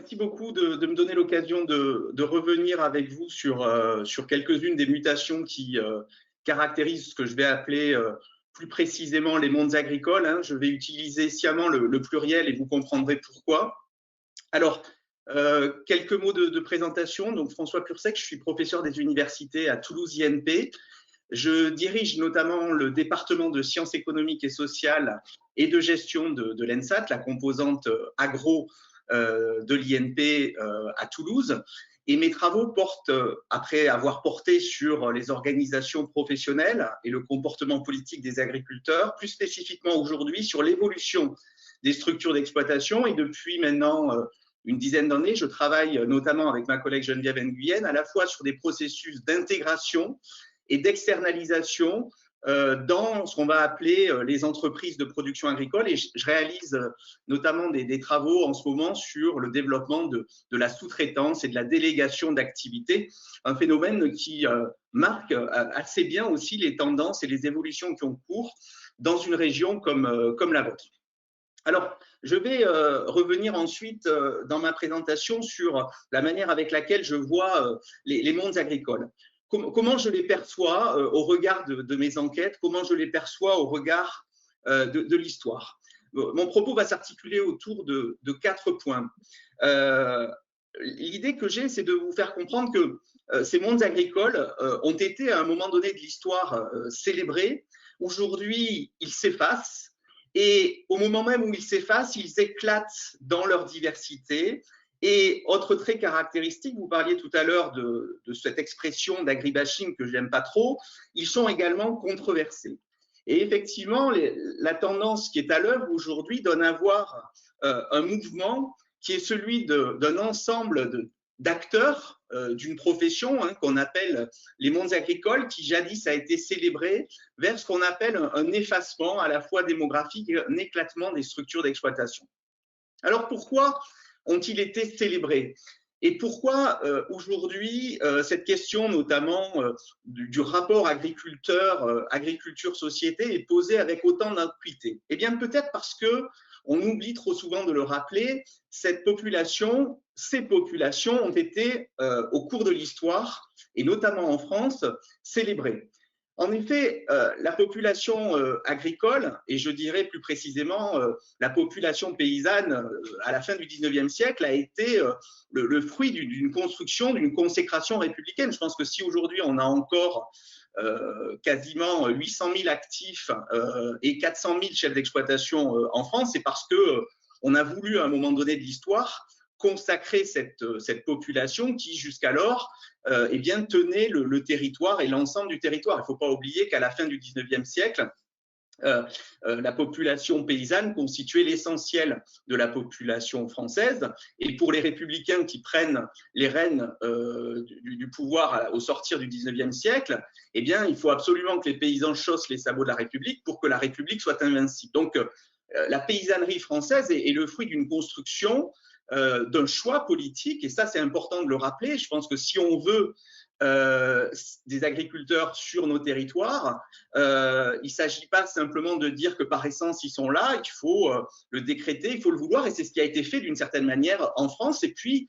Merci beaucoup de me donner l'occasion de revenir avec vous sur quelques-unes des mutations qui caractérisent ce que je vais appeler plus précisément les mondes agricoles, hein. Je vais utiliser sciemment le pluriel et vous comprendrez pourquoi. Alors, quelques mots de présentation. Donc, François Pursec, je suis professeur des universités à Toulouse INP. Je dirige notamment le département de sciences économiques et sociales et de gestion de l'ENSAT, la composante agro de l'INP à Toulouse. Et mes travaux portent, après avoir porté sur les organisations professionnelles et le comportement politique des agriculteurs, plus spécifiquement aujourd'hui sur l'évolution des structures d'exploitation. Et depuis maintenant une dizaine d'années, je travaille notamment avec ma collègue Geneviève Nguyen à la fois sur des processus d'intégration et d'externalisation dans ce qu'on va appeler les entreprises de production agricole. Et je réalise notamment des travaux en ce moment sur le développement de la sous-traitance et de la délégation d'activités, un phénomène qui marque assez bien aussi les tendances et les évolutions qui ont cours dans une région comme la vôtre. Alors, je vais revenir ensuite dans ma présentation sur la manière avec laquelle je vois les mondes agricoles. Comment je les perçois au regard de mes enquêtes, comment je les perçois au regard de l'histoire. Mon propos va s'articuler autour de 4 points. L'idée que j'ai, c'est de vous faire comprendre que ces mondes agricoles ont été à un moment donné de l'histoire célébrés. Aujourd'hui, ils s'effacent. Et au moment même où ils s'effacent, ils éclatent dans leur diversité. Et autre trait caractéristique, vous parliez tout à l'heure de cette expression d'agribashing que je n'aime pas trop, ils sont également controversés. Et effectivement, la tendance qui est à l'œuvre aujourd'hui donne à voir un mouvement qui est celui d'un ensemble d'acteurs d'une profession qu'on appelle les mondes agricoles, qui jadis a été célébré, vers ce qu'on appelle un effacement à la fois démographique et un éclatement des structures d'exploitation. Alors pourquoi ont-ils été célébrés? Et pourquoi aujourd'hui cette question notamment du rapport agriculteur-agriculture-société est posée avec autant d'acuité? Eh bien peut-être parce que on oublie trop souvent de le rappeler, ces populations ont été au cours de l'histoire, et notamment en France, célébrées. En effet, la population agricole, et je dirais plus précisément la population paysanne à la fin du 19e siècle, a été le fruit d'une construction, d'une consécration républicaine. Je pense que si aujourd'hui on a encore quasiment 800 000 actifs et 400 000 chefs d'exploitation en France, c'est parce qu'on a voulu à un moment donné de l'histoire consacrer cette population qui jusqu'alors eh bien, tenait le territoire et l'ensemble du territoire. Il ne faut pas oublier qu'à la fin du 19e siècle, la population paysanne constituait l'essentiel de la population française. Et pour les républicains qui prennent les rênes du pouvoir au sortir du 19e siècle, eh bien, il faut absolument que les paysans chaussent les sabots de la République pour que la République soit invincible. Donc, la paysannerie française est le fruit d'une construction, d'un choix politique, et ça c'est important de le rappeler. Je pense que si on veut des agriculteurs sur nos territoires, il ne s'agit pas simplement de dire que par essence ils sont là, il faut le décréter, il faut le vouloir, et c'est ce qui a été fait d'une certaine manière en France. Et puis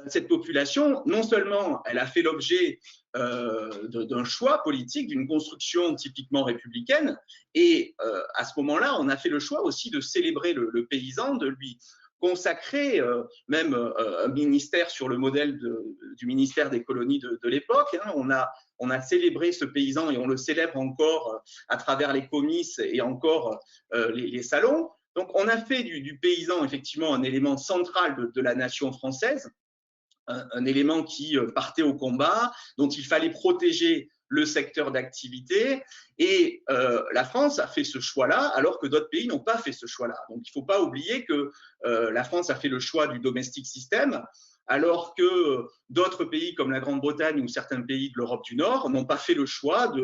cette population, non seulement elle a fait l'objet d'un choix politique, d'une construction typiquement républicaine, et à ce moment-là on a fait le choix aussi de célébrer le paysan, de lui consacrer même un ministère sur le modèle du ministère des colonies de l'époque. On a célébré ce paysan et on le célèbre encore à travers les comices et encore les salons. Donc on a fait du paysan effectivement un élément central de la nation française, un élément qui partait au combat, dont il fallait protéger le secteur d'activité, et la France a fait ce choix-là alors que d'autres pays n'ont pas fait ce choix-là. Donc il ne faut pas oublier que la France a fait le choix du domestic system alors que d'autres pays comme la Grande-Bretagne ou certains pays de l'Europe du Nord n'ont pas fait le choix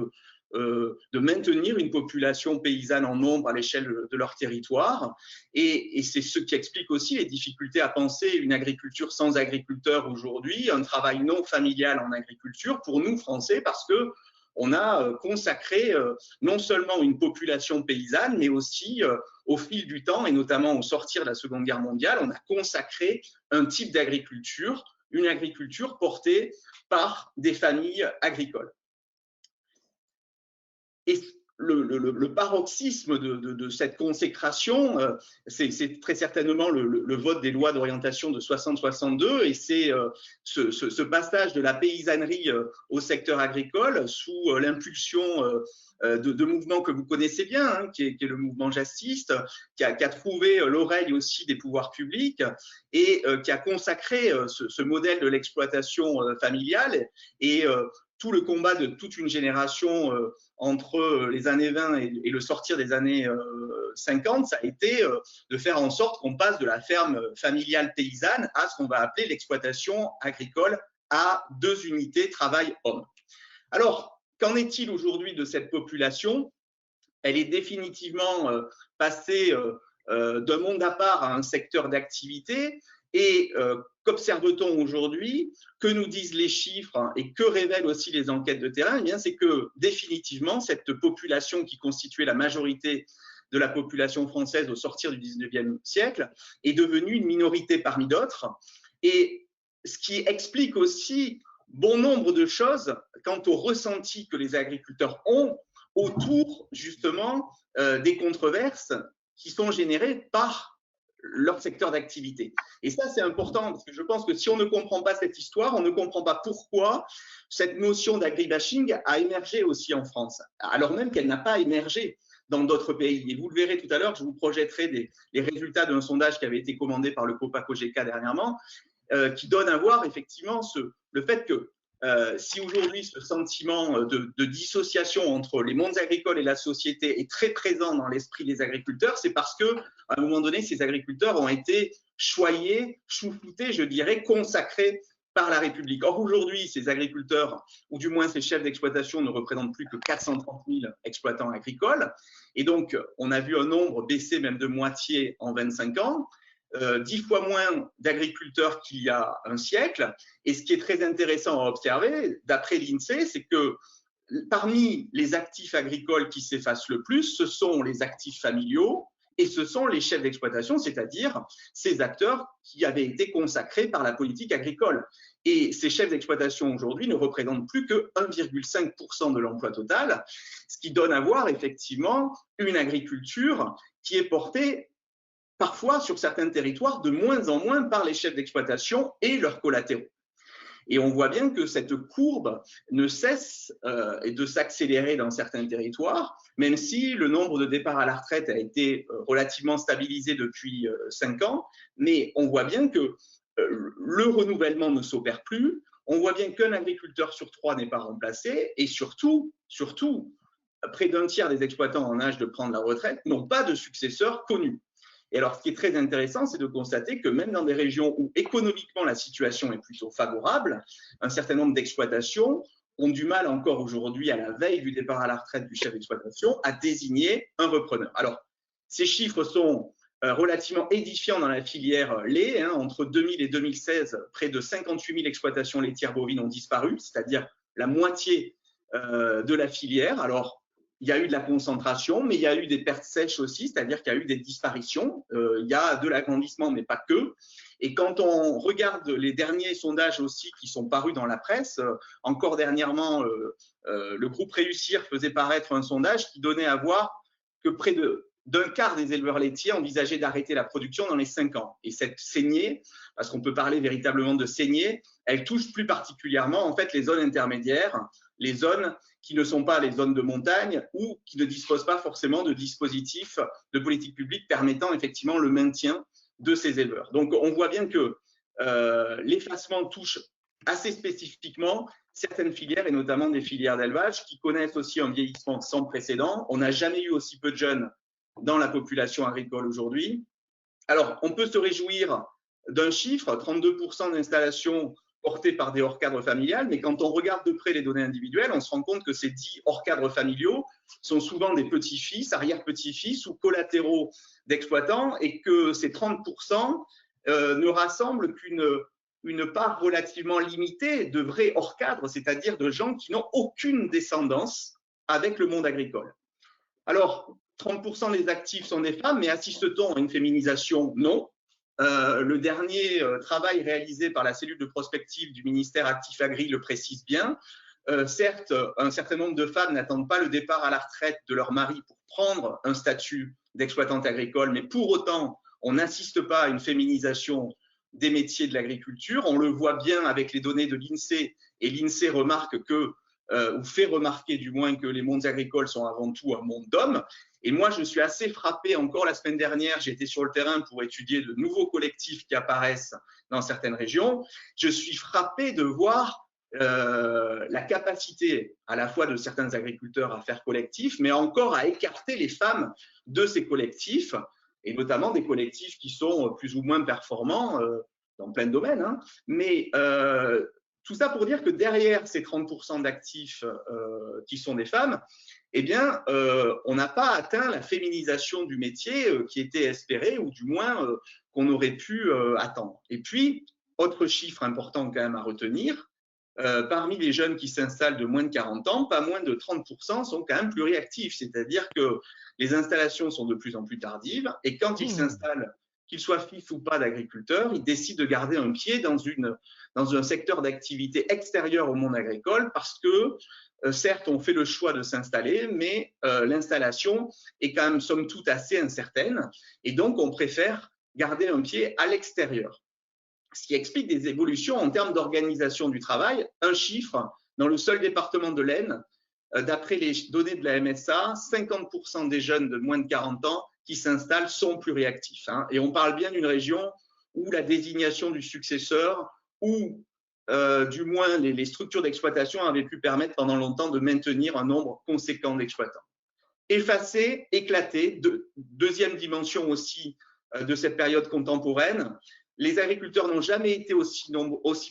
de maintenir une population paysanne en nombre à l'échelle de leur territoire. Et c'est ce qui explique aussi les difficultés à penser une agriculture sans agriculteurs aujourd'hui, un travail non familial en agriculture pour nous, Français, parce que on a consacré non seulement une population paysanne, mais aussi au fil du temps, et notamment au sortir de la Seconde Guerre mondiale, on a consacré un type d'agriculture, une agriculture portée par des familles agricoles. Et le paroxysme de cette consécration, c'est très certainement le vote des lois d'orientation de 60-62, et c'est ce passage de la paysannerie au secteur agricole sous l'impulsion de mouvements que vous connaissez bien, hein, qui est le mouvement jassiste, qui a trouvé l'oreille aussi des pouvoirs publics et qui a consacré ce modèle de l'exploitation familiale et tout le combat de toute une génération entre les années 20 et le sortir des années 50, ça a été de faire en sorte qu'on passe de la ferme familiale paysanne à ce qu'on va appeler l'exploitation agricole à 2 unités travail-homme. Alors, qu'en est-il aujourd'hui de cette population? Elle est définitivement passée d'un monde à part à un secteur d'activité. Et qu'observe-t-on aujourd'hui? Que nous disent les chiffres et que révèlent aussi les enquêtes de terrain? Eh bien, c'est que définitivement, cette population qui constituait la majorité de la population française au sortir du 19e siècle est devenue une minorité parmi d'autres. Et ce qui explique aussi bon nombre de choses quant au ressenti que les agriculteurs ont autour justement des controverses qui sont générées par leur secteur d'activité. Et ça, c'est important parce que je pense que si on ne comprend pas cette histoire, on ne comprend pas pourquoi cette notion d'agribashing a émergé aussi en France, alors même qu'elle n'a pas émergé dans d'autres pays. Et vous le verrez tout à l'heure, je vous projetterai les résultats d'un sondage qui avait été commandé par le COPA-COGECA dernièrement, qui donne à voir effectivement le fait que si aujourd'hui ce sentiment de dissociation entre les mondes agricoles et la société est très présent dans l'esprit des agriculteurs, c'est parce que à un moment donné, ces agriculteurs ont été choyés, chouchoutés, je dirais, consacrés par la République. Or, aujourd'hui, ces agriculteurs, ou du moins ces chefs d'exploitation, ne représentent plus que 430 000 exploitants agricoles. Et donc, on a vu un nombre baisser même de moitié en 25 ans. 10 fois moins d'agriculteurs qu'il y a un siècle. Et ce qui est très intéressant à observer, d'après l'INSEE, c'est que parmi les actifs agricoles qui s'effacent le plus, ce sont les actifs familiaux et ce sont les chefs d'exploitation, c'est-à-dire ces acteurs qui avaient été consacrés par la politique agricole. Et ces chefs d'exploitation aujourd'hui ne représentent plus que 1,5% de l'emploi total, ce qui donne à voir effectivement une agriculture qui est portée parfois sur certains territoires de moins en moins par les chefs d'exploitation et leurs collatéraux. Et on voit bien que cette courbe ne cesse de s'accélérer dans certains territoires, même si le nombre de départs à la retraite a été relativement stabilisé depuis 5 ans, mais on voit bien que le renouvellement ne s'opère plus, on voit bien qu'un agriculteur sur 3 n'est pas remplacé, et surtout, près d'un tiers des exploitants en âge de prendre la retraite n'ont pas de successeurs connus. Et alors, ce qui est très intéressant, c'est de constater que même dans des régions où économiquement la situation est plutôt favorable, un certain nombre d'exploitations ont du mal encore aujourd'hui, à la veille du départ à la retraite du chef d'exploitation, à désigner un repreneur. Alors, ces chiffres sont relativement édifiants dans la filière lait. Hein. Entre 2000 et 2016, près de 58 000 exploitations laitières bovines ont disparu, c'est-à-dire la moitié de la filière. Alors, il y a eu de la concentration, mais il y a eu des pertes sèches aussi, c'est-à-dire qu'il y a eu des disparitions. Il y a de l'agrandissement, mais pas que. Et quand on regarde les derniers sondages aussi qui sont parus dans la presse, encore dernièrement, le groupe Réussir faisait paraître un sondage qui donnait à voir que près d'un quart des éleveurs laitiers envisageaient d'arrêter la production dans les 5 ans. Et cette saignée, parce qu'on peut parler véritablement de saignée, elle touche plus particulièrement en fait les zones intermédiaires, les zones qui ne sont pas les zones de montagne ou qui ne disposent pas forcément de dispositifs de politique publique permettant effectivement le maintien de ces éleveurs. Donc on voit bien que l'effacement touche assez spécifiquement certaines filières et notamment des filières d'élevage qui connaissent aussi un vieillissement sans précédent. On n'a jamais eu aussi peu de jeunes dans la population agricole aujourd'hui. Alors on peut se réjouir d'un chiffre, 32% d'installations portés par des hors-cadres familiales, mais quand on regarde de près les données individuelles, on se rend compte que ces 10 hors-cadres familiaux sont souvent des petits-fils, arrière-petits-fils ou collatéraux d'exploitants et que ces 30% ne rassemblent qu'une une part relativement limitée de vrais hors cadre, c'est-à-dire de gens qui n'ont aucune descendance avec le monde agricole. Alors, 30% des actifs sont des femmes, mais assiste-t-on à une féminisation? Non. Le dernier travail réalisé par la cellule de prospective du ministère Actif Agri le précise bien. Certes, un certain nombre de femmes n'attendent pas le départ à la retraite de leur mari pour prendre un statut d'exploitante agricole, mais pour autant, on n'assiste pas à une féminisation des métiers de l'agriculture. On le voit bien avec les données de l'INSEE, et l'INSEE remarque que, ou fait remarquer du moins, que les mondes agricoles sont avant tout un monde d'hommes. Et moi, je suis assez frappé, encore la semaine dernière, j'étais sur le terrain pour étudier de nouveaux collectifs qui apparaissent dans certaines régions. Je suis frappé de voir la capacité à la fois de certains agriculteurs à faire collectif, mais encore à écarter les femmes de ces collectifs, et notamment des collectifs qui sont plus ou moins performants dans plein de domaines. Hein. Mais tout ça pour dire que derrière ces 30% d'actifs qui sont des femmes, eh bien, on n'a pas atteint la féminisation du métier qui était espérée, ou du moins qu'on aurait pu attendre. Et puis, autre chiffre important quand même à retenir, parmi les jeunes qui s'installent de moins de 40 ans, pas moins de 30% sont quand même pluriactifs, c'est-à-dire que les installations sont de plus en plus tardives, et quand ils s'installent, qu'ils soient fils ou pas d'agriculteurs, ils décident de garder un pied dans un secteur d'activité extérieur au monde agricole, parce que certes, on fait le choix de s'installer, mais l'installation est quand même somme toute assez incertaine, et donc on préfère garder un pied à l'extérieur. Ce qui explique des évolutions en termes d'organisation du travail. Un chiffre, dans le seul département de l'Aisne, d'après les données de la MSA, 50% des jeunes de moins de 40 ans qui s'installent sont pluriactifs. Hein. Et on parle bien d'une région où la désignation du successeur, ou du moins les structures d'exploitation avaient pu permettre pendant longtemps de maintenir un nombre conséquent d'exploitants. Effacé, éclaté, deuxième dimension aussi de cette période contemporaine, les agriculteurs n'ont jamais été aussi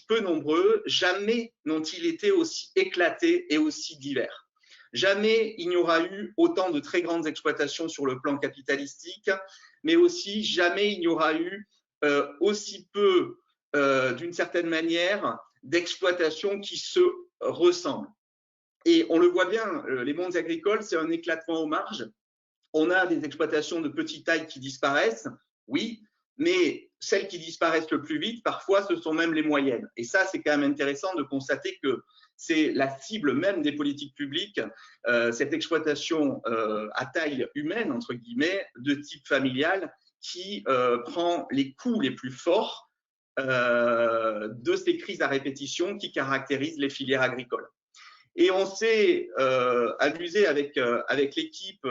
peu nombreux, jamais n'ont-ils été aussi éclatés et aussi divers. Jamais il n'y aura eu autant de très grandes exploitations sur le plan capitalistique, mais aussi jamais il n'y aura eu aussi peu, d'une certaine manière, d'exploitations qui se ressemblent. Et on le voit bien, les mondes agricoles, c'est un éclatement aux marges. On a des exploitations de petite taille qui disparaissent, oui, mais celles qui disparaissent le plus vite, parfois, ce sont même les moyennes. Et ça, c'est quand même intéressant de constater que c'est la cible même des politiques publiques, cette exploitation à taille humaine, entre guillemets, de type familial, qui prend les coups les plus forts de ces crises à répétition qui caractérisent les filières agricoles. Et on s'est amusé avec l'équipe,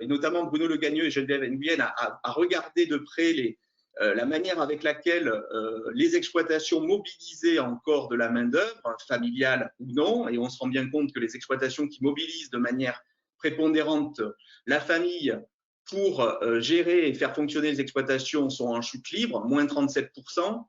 et notamment Bruno Le Gagneux et Geneviève Nguyen, à regarder de près la manière avec laquelle les exploitations mobilisaient encore de la main-d'œuvre, familiale ou non, et on se rend bien compte que les exploitations qui mobilisent de manière prépondérante la famille pour gérer et faire fonctionner les exploitations sont en chute libre, moins 37%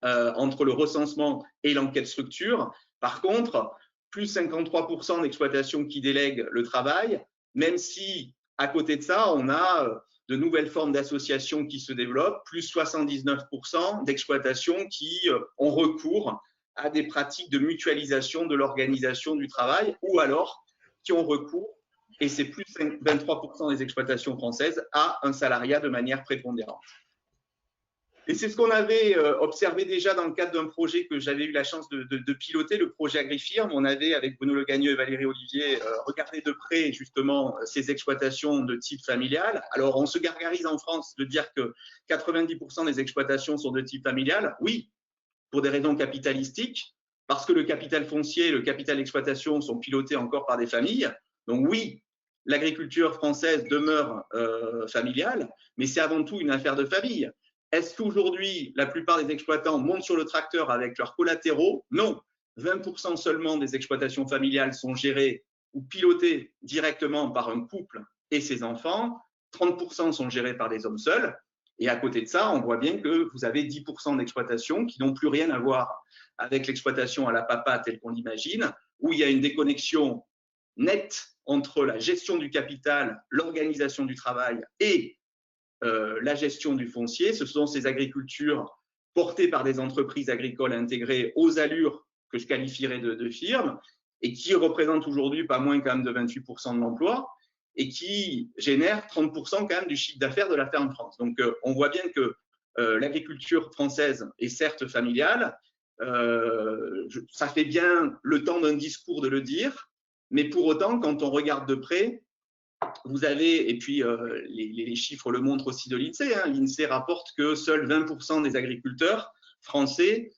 entre le recensement et l'enquête structure. Par contre, plus 53% d'exploitations qui délèguent le travail, même si à côté de ça, on a de nouvelles formes d'associations qui se développent, plus 79% d'exploitations qui ont recours à des pratiques de mutualisation de l'organisation du travail, ou alors qui ont recours, et c'est plus 23% des exploitations françaises, à un salariat de manière prépondérante. Et c'est ce qu'on avait observé déjà dans le cadre d'un projet que j'avais eu la chance de piloter, le projet AgriFirm. On avait, avec Bruno Le Gagneux et Valérie Olivier, regardé de près justement ces exploitations de type familial. Alors, on se gargarise en France de dire que 90% des exploitations sont de type familial. Oui, pour des raisons capitalistiques, parce que le capital foncier et le capital d'exploitation sont pilotés encore par des familles. Donc oui, l'agriculture française demeure familiale, mais c'est avant tout une affaire de famille. Est-ce qu'aujourd'hui, la plupart des exploitants montent sur le tracteur avec leurs collatéraux? Non. 20% seulement des exploitations familiales sont gérées ou pilotées directement par un couple et ses enfants. 30% sont gérées par des hommes seuls. Et à côté de ça, on voit bien que vous avez 10% d'exploitations qui n'ont plus rien à voir avec l'exploitation à la papa telle qu'on l'imagine, où il y a une déconnexion nette entre la gestion du capital, l'organisation du travail et la gestion du foncier. Ce sont ces agricultures portés par des entreprises agricoles intégrées aux allures que je qualifierais de firmes, et qui représentent aujourd'hui pas moins quand même de 28% de l'emploi, et qui génèrent 30% quand même du chiffre d'affaires de la ferme France. Donc, on voit bien que l'agriculture française est certes familiale, ça fait bien le temps d'un discours de le dire, mais pour autant, quand on regarde de près, vous avez, et puis les chiffres le montrent aussi de l'INSEE, hein, l'INSEE rapporte que seuls 20% des agriculteurs français,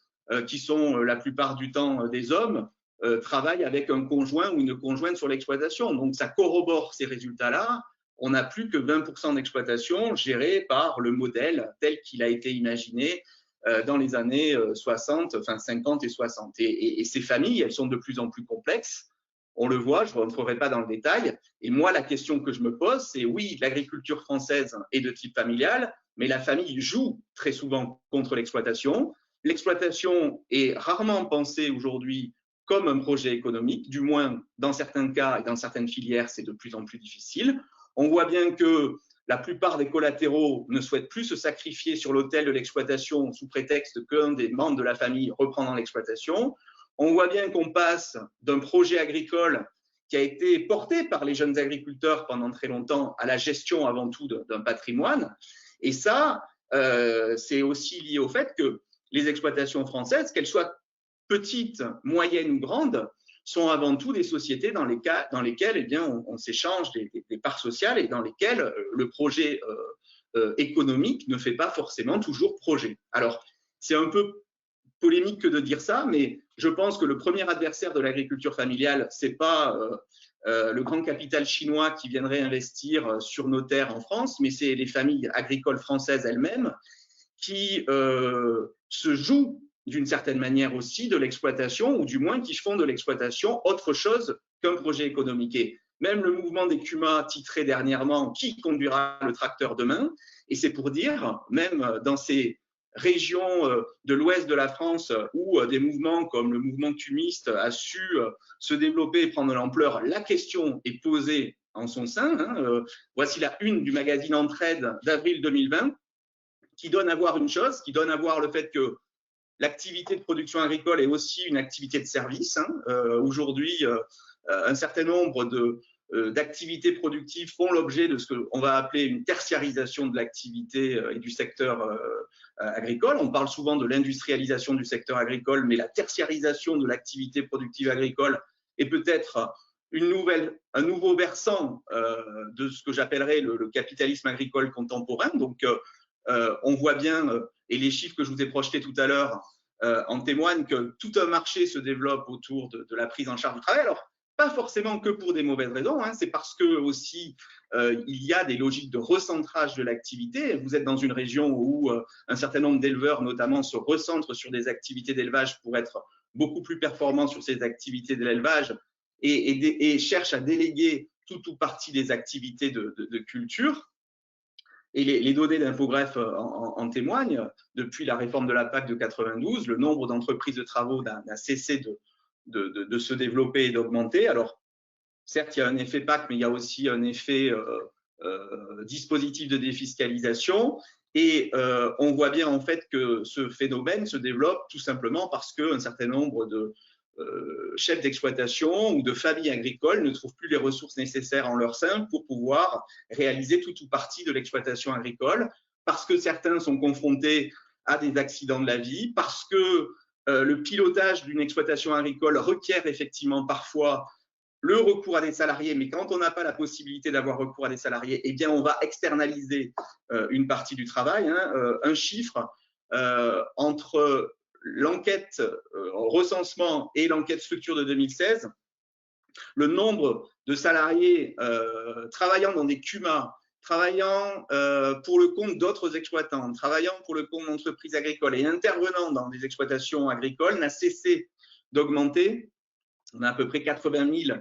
qui sont la plupart du temps des hommes, travaillent avec un conjoint ou une conjointe sur l'exploitation. Donc ça corrobore ces résultats-là. On n'a plus que 20% d'exploitation gérée par le modèle tel qu'il a été imaginé dans les années 60, enfin 50 et 60. Et ces familles, elles sont de plus en plus complexes. On le voit, je ne rentrerai pas dans le détail. Et moi, la question que je me pose, c'est oui, l'agriculture française est de type familial, mais la famille joue très souvent contre l'exploitation. L'exploitation est rarement pensée aujourd'hui comme un projet économique, du moins dans certains cas et dans certaines filières, c'est de plus en plus difficile. On voit bien que la plupart des collatéraux ne souhaitent plus se sacrifier sur l'autel de l'exploitation sous prétexte qu'un des membres de la famille reprend l'exploitation. On voit bien qu'on passe d'un projet agricole qui a été porté par les jeunes agriculteurs pendant très longtemps à la gestion avant tout d'un patrimoine. Et ça, c'est aussi lié au fait que les exploitations françaises, qu'elles soient petites, moyennes ou grandes, sont avant tout des sociétés dans lesquelles eh bien, on s'échange des parts sociales et dans lesquelles le projet économique ne fait pas forcément toujours projet. Alors, c'est un peu polémique que de dire ça, mais je pense que le premier adversaire de l'agriculture familiale, c'est pas le grand capital chinois qui viendrait investir sur nos terres en France, mais c'est les familles agricoles françaises elles-mêmes qui se jouent d'une certaine manière aussi de l'exploitation, ou du moins qui font de l'exploitation autre chose qu'un projet économique. Et même le mouvement des CUMA titré dernièrement « Qui conduira le tracteur demain ?» Et c'est pour dire, même dans ces régions de l'ouest de la France où des mouvements comme le mouvement cumiste a su se développer et prendre de l'ampleur, la question est posée en son sein. Voici la une du magazine Entraide d'avril 2020 qui donne à voir une chose, qui donne à voir le fait que l'activité de production agricole est aussi une activité de service. Aujourd'hui, un certain nombre d'activités productives font l'objet de ce qu'on va appeler une tertiarisation de l'activité et du secteur agricole. On parle souvent de l'industrialisation du secteur agricole, mais la tertiarisation de l'activité productive agricole est peut-être un nouveau versant de ce que j'appellerais le capitalisme agricole contemporain. Donc, on voit bien, et les chiffres que je vous ai projetés tout à l'heure en témoignent, que tout un marché se développe autour de la prise en charge du travail. Alors, pas forcément que pour des mauvaises raisons, c'est parce que aussi il y a des logiques de recentrage de l'activité. Vous êtes dans une région où un certain nombre d'éleveurs, notamment, se recentrent sur des activités d'élevage pour être beaucoup plus performants sur ces activités de l'élevage et cherchent à déléguer tout ou partie des activités de culture. Et les données d'Infogreffe en témoignent. Depuis la réforme de la PAC de 92, le nombre d'entreprises de travaux n'a cessé de se développer et d'augmenter. Alors, certes, il y a un effet PAC, mais il y a aussi un effet dispositif de défiscalisation. Et on voit bien en fait que ce phénomène se développe tout simplement parce qu'un certain nombre de chefs d'exploitation ou de familles agricoles ne trouvent plus les ressources nécessaires en leur sein pour pouvoir réaliser tout ou partie de l'exploitation agricole, parce que certains sont confrontés à des accidents de la vie, parce que le pilotage d'une exploitation agricole requiert effectivement parfois le recours à des salariés, mais quand on n'a pas la possibilité d'avoir recours à des salariés, eh bien on va externaliser une partie du travail. Un chiffre entre l'enquête recensement et l'enquête structure de 2016, le nombre de salariés travaillant dans des CUMA, travaillant pour le compte d'autres exploitants, travaillant pour le compte d'entreprises agricoles et intervenant dans des exploitations agricoles n'a cessé d'augmenter. On a à peu près 80 000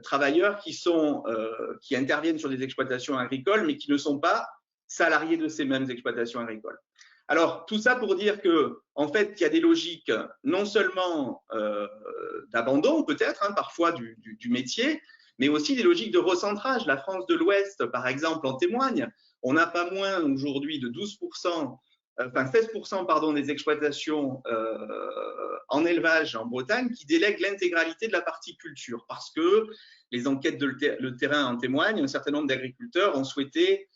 travailleurs qui interviennent sur des exploitations agricoles, mais qui ne sont pas salariés de ces mêmes exploitations agricoles. Alors, tout ça pour dire que, en fait, il y a des logiques non seulement d'abandon, peut-être, parfois du métier, mais aussi des logiques de recentrage. La France de l'Ouest, par exemple, en témoigne. On n'a pas moins aujourd'hui de 12% enfin 16% pardon, des exploitations en élevage en Bretagne qui délèguent l'intégralité de la partie culture parce que les enquêtes le terrain en témoignent. Un certain nombre d'agriculteurs ont souhaité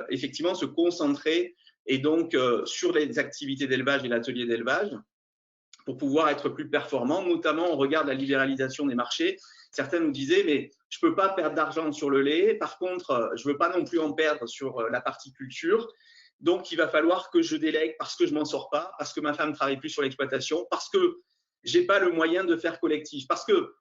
effectivement se concentrer et donc sur les activités d'élevage et l'atelier d'élevage pour pouvoir être plus performants, notamment on regarde la libéralisation des marchés. Certains nous disaient, mais je ne peux pas perdre d'argent sur le lait, par contre, je ne veux pas non plus en perdre sur la partie culture. Donc, il va falloir que je délègue parce que je ne m'en sors pas, parce que ma femme ne travaille plus sur l'exploitation, parce que je n'ai pas le moyen de faire collectif. Parce que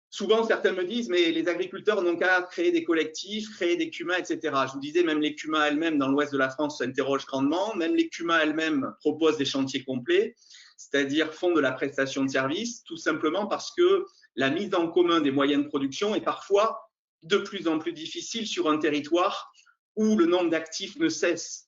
souvent, certains me disent, mais les agriculteurs n'ont qu'à créer des collectifs, créer des CUMA, etc. Je vous disais, même les CUMA elles-mêmes, dans l'ouest de la France, s'interrogent grandement. Même les CUMA elles-mêmes proposent des chantiers complets, c'est-à-dire font de la prestation de service, tout simplement parce que la mise en commun des moyens de production est parfois de plus en plus difficile sur un territoire où le nombre d'actifs ne cesse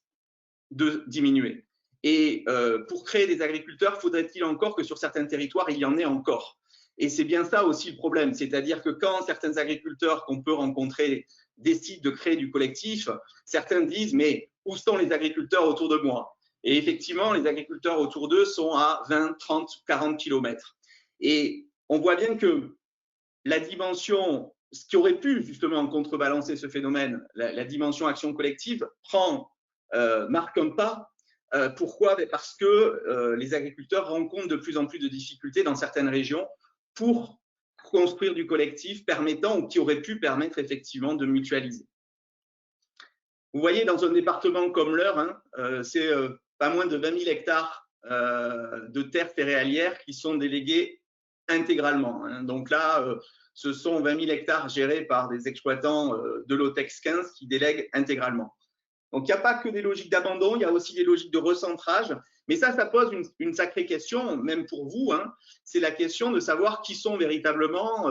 de diminuer. Et pour créer des agriculteurs, faudrait-il encore que sur certains territoires, il y en ait encore. Et c'est bien ça aussi le problème, c'est-à-dire que quand certains agriculteurs qu'on peut rencontrer décident de créer du collectif, certains disent « mais où sont les agriculteurs autour de moi ?» Et effectivement, les agriculteurs autour d'eux sont à 20, 30, 40 kilomètres. Et on voit bien que la dimension, ce qui aurait pu justement contrebalancer ce phénomène, la dimension action collective, marque un pas. Pourquoi? Parce que les agriculteurs rencontrent de plus en plus de difficultés dans certaines régions pour construire du collectif permettant ou qui aurait pu permettre effectivement de mutualiser. Vous voyez, dans un département comme l'Eure, hein, c'est pas moins de 20 000 hectares de terres céréalières qui sont délégués intégralement. Hein. Donc là, ce sont 20 000 hectares gérés par des exploitants de l'OTEX 15 qui délèguent intégralement. Donc, il n'y a pas que des logiques d'abandon, il y a aussi des logiques de recentrage. Mais ça pose une sacrée question, même pour vous. Hein. C'est la question de savoir qui sont véritablement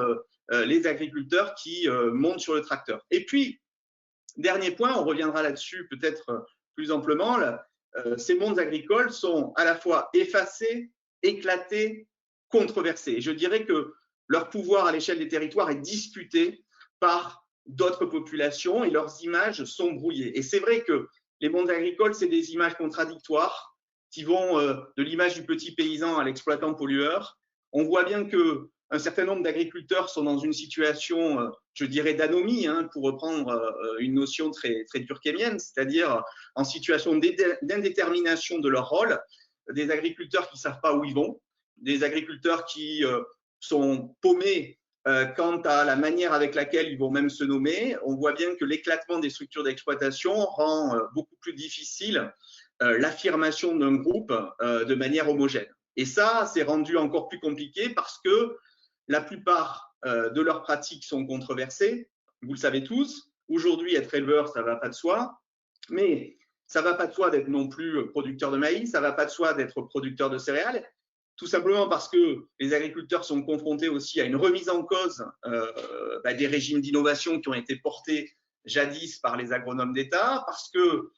les agriculteurs qui montent sur le tracteur. Et puis, dernier point, on reviendra là-dessus peut-être plus amplement, ces mondes agricoles sont à la fois effacés, éclatés, controversés. Et je dirais que leur pouvoir à l'échelle des territoires est disputé par d'autres populations et leurs images sont brouillées. Et c'est vrai que les mondes agricoles, c'est des images contradictoires qui vont de l'image du petit paysan à l'exploitant pollueur. On voit bien qu'un certain nombre d'agriculteurs sont dans une situation, je dirais, d'anomie, hein, pour reprendre une notion très, très durkheimienne, c'est-à-dire en situation d'indétermination de leur rôle, des agriculteurs qui ne savent pas où ils vont, des agriculteurs qui sont paumés quant à la manière avec laquelle ils vont même se nommer. On voit bien que l'éclatement des structures d'exploitation rend beaucoup plus difficile l'affirmation d'un groupe de manière homogène. Et ça, c'est rendu encore plus compliqué parce que la plupart de leurs pratiques sont controversées. Vous le savez tous, aujourd'hui, être éleveur, ça ne va pas de soi, mais ça ne va pas de soi d'être non plus producteur de maïs, ça ne va pas de soi d'être producteur de céréales, tout simplement parce que les agriculteurs sont confrontés aussi à une remise en cause des régimes d'innovation qui ont été portés jadis par les agronomes d'État, parce que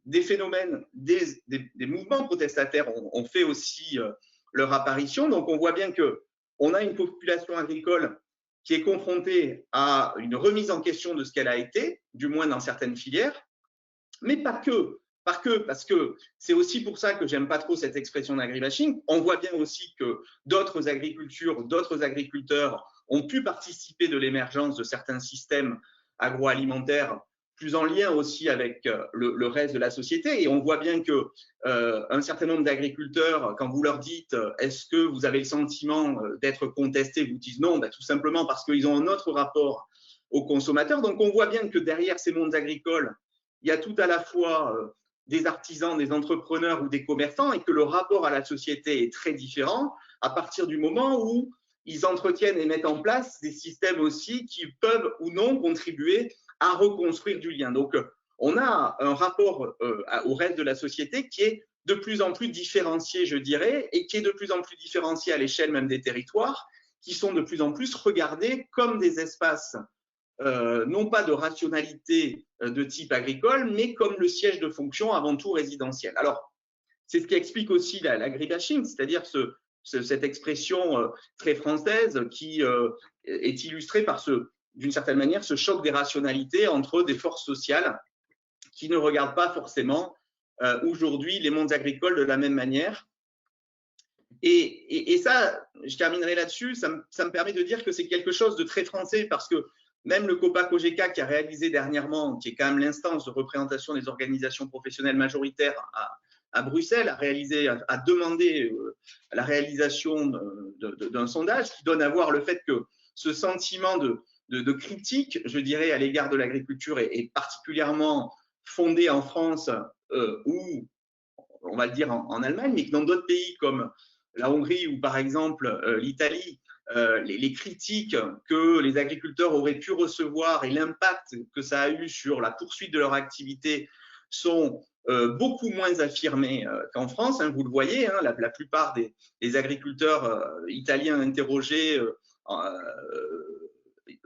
des phénomènes, des mouvements protestataires ont fait aussi leur apparition. Donc, on voit bien qu'on a une population agricole qui est confrontée à une remise en question de ce qu'elle a été, du moins dans certaines filières, mais pas que. Parce que c'est aussi pour ça que j'aime pas trop cette expression d'agribashing. On voit bien aussi que d'autres agricultures, d'autres agriculteurs ont pu participer de l'émergence de certains systèmes agroalimentaires plus en lien aussi avec le reste de la société. Et on voit bien qu'un certain nombre d'agriculteurs, quand vous leur dites « est-ce que vous avez le sentiment d'être contestés ?» vous disent non, tout simplement parce qu'ils ont un autre rapport aux consommateurs. Donc, on voit bien que derrière ces mondes agricoles, il y a tout à la fois des artisans, des entrepreneurs ou des commerçants et que le rapport à la société est très différent à partir du moment où ils entretiennent et mettent en place des systèmes aussi qui peuvent ou non contribuer à reconstruire du lien. Donc, on a un rapport au reste de la société qui est de plus en plus différencié, je dirais, et qui est de plus en plus différencié à l'échelle même des territoires, qui sont de plus en plus regardés comme des espaces non pas de rationalité de type agricole, mais comme le siège de fonction avant tout résidentiel. Alors, c'est ce qui explique aussi l'agribashing, c'est-à-dire cette expression très française qui est illustrée par d'une certaine manière, ce choc des rationalités entre des forces sociales qui ne regardent pas forcément aujourd'hui les mondes agricoles de la même manière. Et ça, je terminerai là-dessus, ça me permet de dire que c'est quelque chose de très français parce que même le COPA-COGECA qui a réalisé dernièrement, qui est quand même l'instance de représentation des organisations professionnelles majoritaires à Bruxelles, a demandé la réalisation d'un sondage qui donne à voir le fait que ce sentiment de critique, je dirais, à l'égard de l'agriculture est particulièrement fondé en France ou, on va le dire, en Allemagne, mais que dans d'autres pays comme la Hongrie ou par exemple l'Italie, les critiques que les agriculteurs auraient pu recevoir et l'impact que ça a eu sur la poursuite de leur activité sont beaucoup moins affirmés qu'en France. Hein, vous le voyez, hein, la plupart des agriculteurs italiens interrogés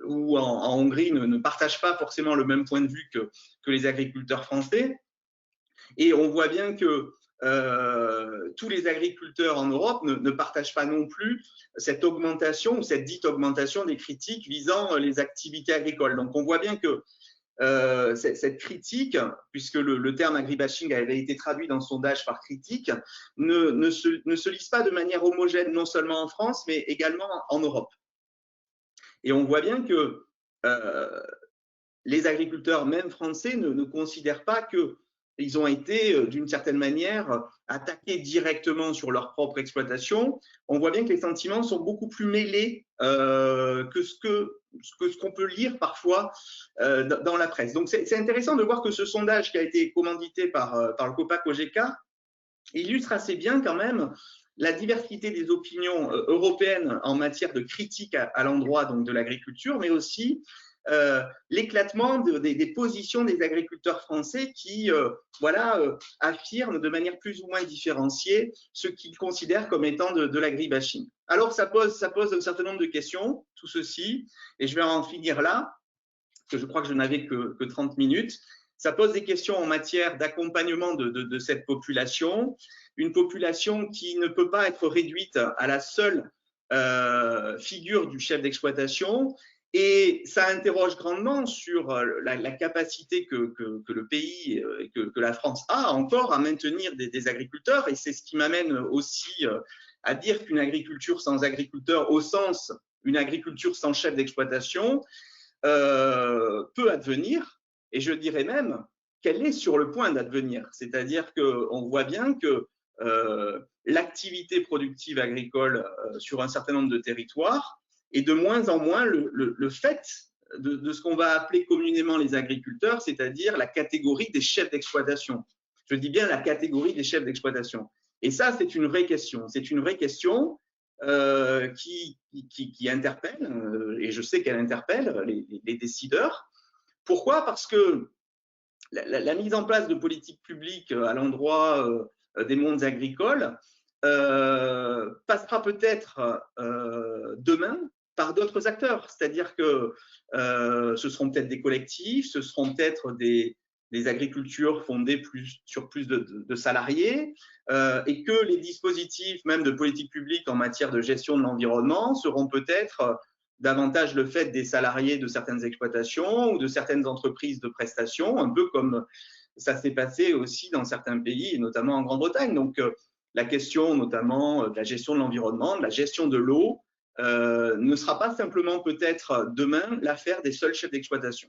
ou en Hongrie ne partagent pas forcément le même point de vue que les agriculteurs français. Et on voit bien que tous les agriculteurs en Europe ne partagent pas non plus cette augmentation ou cette dite augmentation des critiques visant les activités agricoles. Donc on voit bien que cette critique, puisque le terme agribashing avait été traduit dans le sondage par critique, ne se lise pas de manière homogène, non seulement en France, mais également en Europe. Et on voit bien que les agriculteurs, même français, ne considèrent pas qu'ils ont été, d'une certaine manière, attaqués directement sur leur propre exploitation. On voit bien que les sentiments sont beaucoup plus mêlés que ce qu'on peut lire parfois dans la presse. Donc, c'est intéressant de voir que ce sondage qui a été commandité par le COPA-COGECA illustre assez bien quand même la diversité des opinions européennes en matière de critique à l'endroit donc de l'agriculture, mais aussi l'éclatement des positions des agriculteurs français qui affirment de manière plus ou moins différenciée ce qu'ils considèrent comme étant de l'agribashing. Alors ça pose un certain nombre de questions, tout ceci, et je vais en finir là, parce que je crois que je n'avais que 30 minutes. Ça pose des questions en matière d'accompagnement de cette population, une population qui ne peut pas être réduite à la seule figure du chef d'exploitation. Et ça interroge grandement sur la capacité que le pays, que la France a encore à maintenir des agriculteurs. Et c'est ce qui m'amène aussi à dire qu'une agriculture sans agriculteurs, au sens une agriculture sans chef d'exploitation, peut advenir. Et je dirais même qu'elle est sur le point d'advenir. C'est-à-dire qu'on voit bien que l'activité productive agricole sur un certain nombre de territoires et de moins en moins le fait de ce qu'on va appeler communément les agriculteurs, c'est-à-dire la catégorie des chefs d'exploitation. Je dis bien la catégorie des chefs d'exploitation. Et ça, c'est une vraie question. C'est une vraie question qui interpelle, et je sais qu'elle interpelle les décideurs. Pourquoi? Parce que la mise en place de politiques publiques à l'endroit des mondes agricoles passera peut-être demain par d'autres acteurs, c'est-à-dire que ce seront peut-être des collectifs, ce seront peut-être des agricultures fondées sur plus de salariés, et que les dispositifs même de politique publique en matière de gestion de l'environnement seront peut-être davantage le fait des salariés de certaines exploitations ou de certaines entreprises de prestations, un peu comme ça s'est passé aussi dans certains pays, et notamment en Grande-Bretagne. Donc, la question notamment de la gestion de l'environnement, de la gestion de l'eau, ne sera pas simplement peut-être demain l'affaire des seuls chefs d'exploitation.